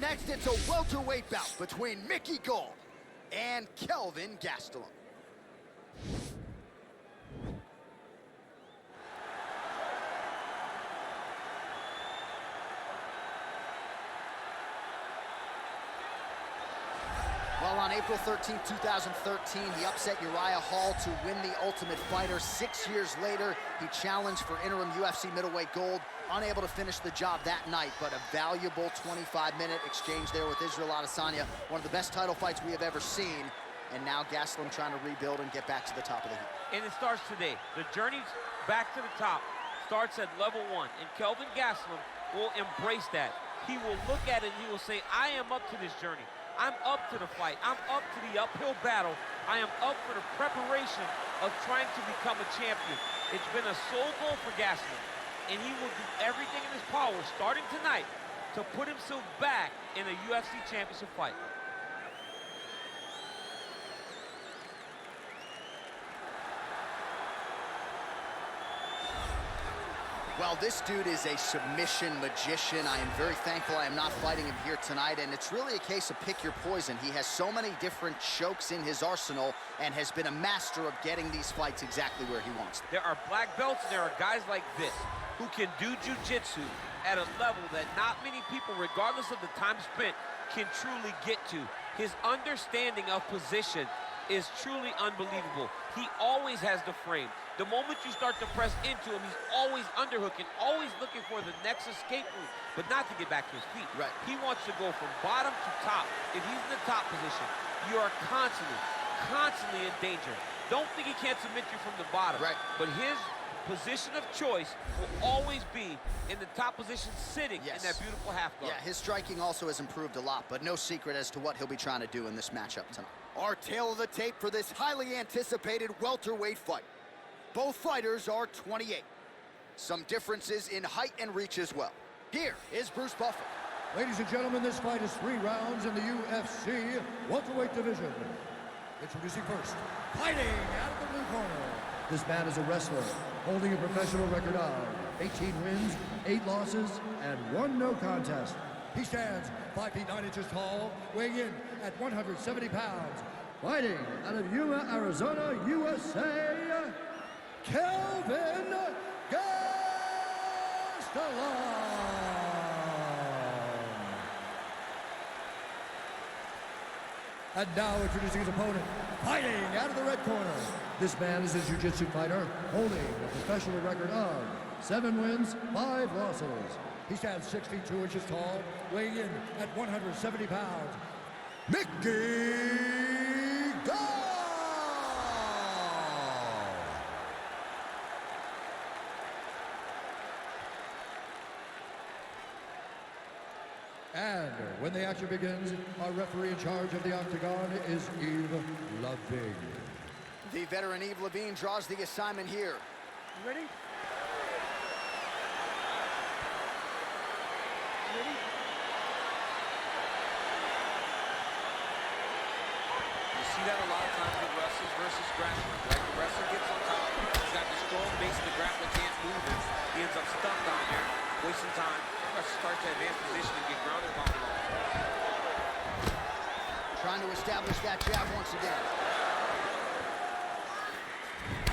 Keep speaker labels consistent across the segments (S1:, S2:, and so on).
S1: next, it's a welterweight bout between Mickey Gall and Kelvin Gastelum. Well, on April 13, 2013, he upset Uriah Hall to win the Ultimate Fighter. 6 years later, he challenged for interim UFC middleweight gold, unable to finish the job that night, but a valuable 25-minute exchange there with Israel Adesanya, one of the best title fights we have ever seen. And now Gastelum trying to rebuild and get back to the top of the heap.
S2: And it starts today. The journey back to the top starts at level 1, and Kelvin Gastelum will embrace that. He will look at it and he will say, I am up to this journey. I'm up to the fight. I'm up to the uphill battle. I am up for the preparation of trying to become a champion. It's been a sole goal for Gastelum, and he will do everything in his power, starting tonight, to put himself back in a UFC championship fight.
S1: Well, this dude is a submission magician. I am very thankful I am not fighting him here tonight, and it's really a case of pick your poison. He has so many different chokes in his arsenal and has been a master of getting these fights exactly where he wants them.
S2: There are black belts and there are guys like this who can do jiu-jitsu at a level that not many people, regardless of the time spent, can truly get to. His understanding of position is truly unbelievable. He always has the frame. The moment you start to press into him, he's always underhooking, always looking for the next escape route, but not to get back to his feet.
S1: Right.
S2: He wants to go from bottom to top. If he's in the top position, you are constantly in danger. Don't think he can't submit you from the bottom.
S1: Right.
S2: But his position of choice will always be in the top position, sitting in that beautiful half guard.
S1: Yeah, his striking also has improved a lot, but no secret as to what he'll be trying to do in this matchup tonight. Our tail of the tape for this highly anticipated welterweight fight. Both fighters are 28. Some differences in height and reach as well. Here is Bruce Buffer.
S3: Ladies and gentlemen, this fight is 3 rounds in the UFC welterweight division. Introducing first, fighting out of the blue corner. This man is a wrestler, holding a professional record of 18 wins, 8 losses, and 1 no contest. He stands 5 feet 9 inches tall, weighing in at 170 pounds. Fighting out of Yuma, Arizona, USA, Kelvin Gastelum. And now introducing his opponent, fighting out of the red corner. This man is a jiu-jitsu fighter, holding a professional record of 7 wins, 5 losses. He stands 6 feet 2 inches tall, weighing in at 170 pounds. Mickey Gall. And when the action begins, our referee in charge of the octagon is Yves Levine.
S1: The veteran Yves Levine draws the assignment here.
S2: You ready? Ready? You see that a lot of times with wrestlers versus grapplers. Like the wrestler gets on top, he's got the strong base, the grappler can't move it. He ends up stuck down there, wasting time. The wrestler starts to advance position and get grounded on the ball.
S1: Trying to establish that jab once again.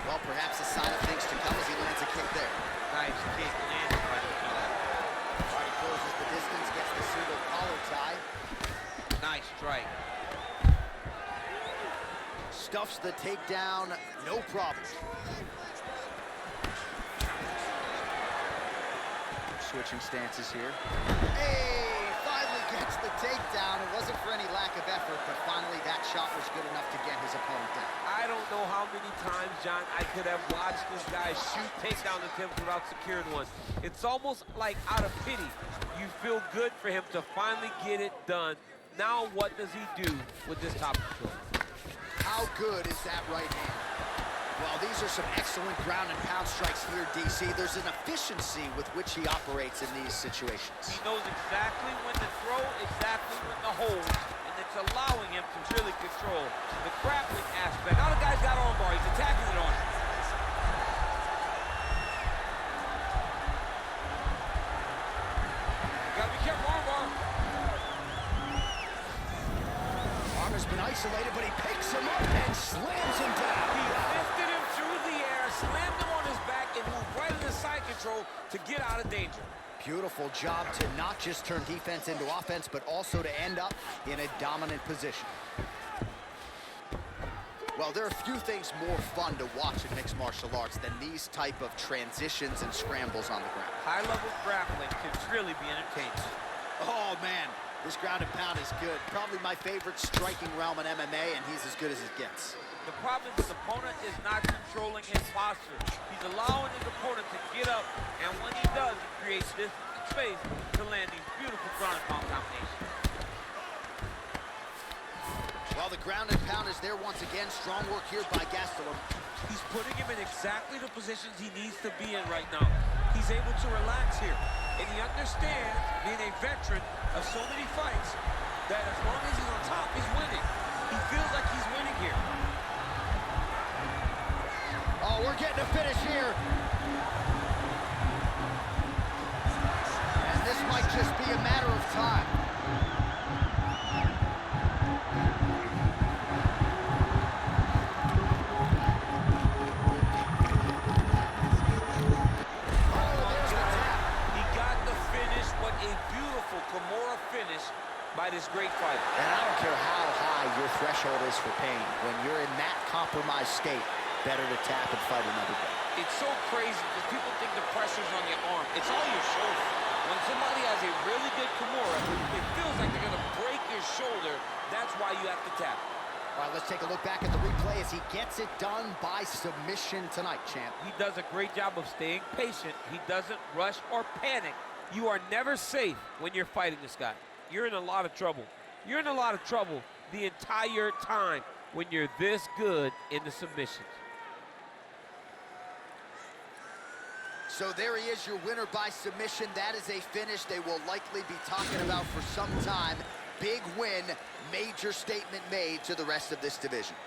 S1: Well, perhaps a sign of things to come as he lands a kick there.
S2: Nice kick landed by the collar.
S1: He closes the distance, gets the single collar tie.
S2: Nice strike.
S1: Stuffs the takedown, no problem. Switching stances here. Hey, finally gets the takedown. It wasn't for any lack of effort, but finally that shot was good enough to get his opponent down.
S2: I don't know how many times, John, I could have watched this guy shoot takedown attempts without securing one. It's almost like out of pity. You feel good for him to finally get it done. Now what does he do with this top control?
S1: How good is that right hand? Well, these are some excellent ground and pound strikes here, DC. There's an efficiency with which he operates in these situations.
S2: He knows exactly when to throw, exactly when to hold, and it's allowing him to really control the grappling aspect. Now the guy's got armbar, he's attacking it on him. Gotta be careful, armbar.
S1: isolated, but he picks him up and slams him down.
S4: He lifted him through the air, slammed him on his back, and moved right into side control to get out of danger.
S1: Beautiful job to not just turn defense into offense, but also to end up in a dominant position. Well, there are few things more fun to watch in mixed martial arts than these type of transitions and scrambles on the ground.
S2: High-level grappling can really be entertaining.
S1: Oh, man, this ground and pound is good. Probably my favorite striking realm in MMA, and he's as good as it gets.
S2: The problem is his opponent is not controlling his posture. He's allowing his opponent to get up, and when he does, he creates this space to land these beautiful ground and pound combinations.
S1: Well, the ground and pound is there once again. Strong work here by Gastelum.
S4: He's putting him in exactly the positions he needs to be in right now. He's able to relax here, and he understands, being a veteran of so many fights, that as long as he's on top, he's winning. He feels like he's winning here.
S1: Oh, we're getting a finish here. And this might just be a matter of time.
S4: By this great fight.
S1: And I don't care how high your threshold is for pain. When you're in that compromised state, better to tap and fight another day.
S4: It's so crazy because people think the pressure's on your arm. It's all your shoulder. When somebody has a really good Kimura, it feels like they're going to break your shoulder. That's why you have to tap.
S1: All right, let's take a look back at the replay as he gets it done by submission tonight, champ.
S2: He does a great job of staying patient. He doesn't rush or panic. You are never safe when you're fighting this guy. You're in a lot of trouble. You're in a lot of trouble the entire time when you're this good in the submissions.
S1: So there he is, your winner by submission. That is a finish they will likely be talking about for some time. Big win, major statement made to the rest of this division.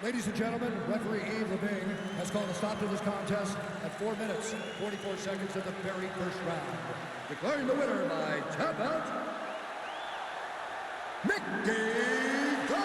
S3: Ladies and gentlemen, referee Yves Leving has called a stop to this contest at 4 minutes, 44 seconds of the very first round. Declaring the winner by tap out, Mickey Gall!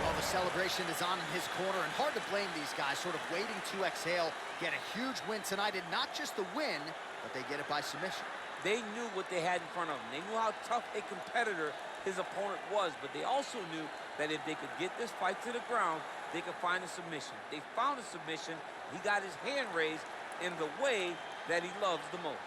S1: Well, the celebration is on in his corner, and hard to blame these guys, sort of waiting to exhale, get a huge win tonight, and not just the win, but they get it by submission.
S4: They knew what they had in front of them. They knew how tough a competitor his opponent was, but they also knew that if they could get this fight to the ground, they could find a submission. They found a submission. He got his hand raised in the way that he loves the most.